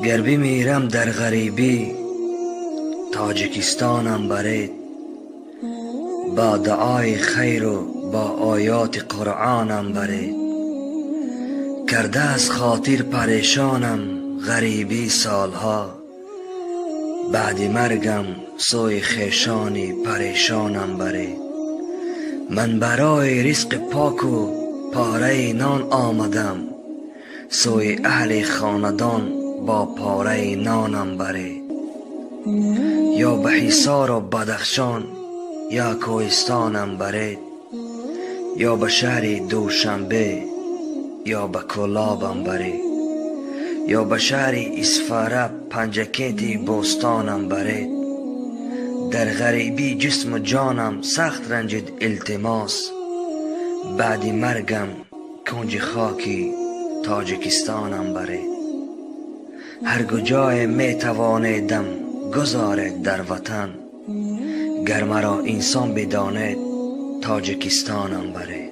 گر بمیرم در غریبی تاجیکستانم برید، با دعای خیر و با آیات قرآنم برید. کرده از خاطر پریشانم غریبی سالها، بعد مرگم سوی خیشانی پریشانم برید. من برای رزق پاک و پاره نان آمدم، سوی اهل خاندان با پاره نانم برید. یا به حصار و بدخشان یا کوهستانم برید، یا به شهر دوشنبه یا به کلابم برید، یا به شهر اسفاره پنجکیت بوستانم برید. در غریبی جسم و جانم سخت رنجید التماس، بعد مرگم کنج خاکی تاجیکستانم برید. هر کجای می توانیدم گذارید در وطن، گر مرا انسان بدانید تاجیکستانم برید.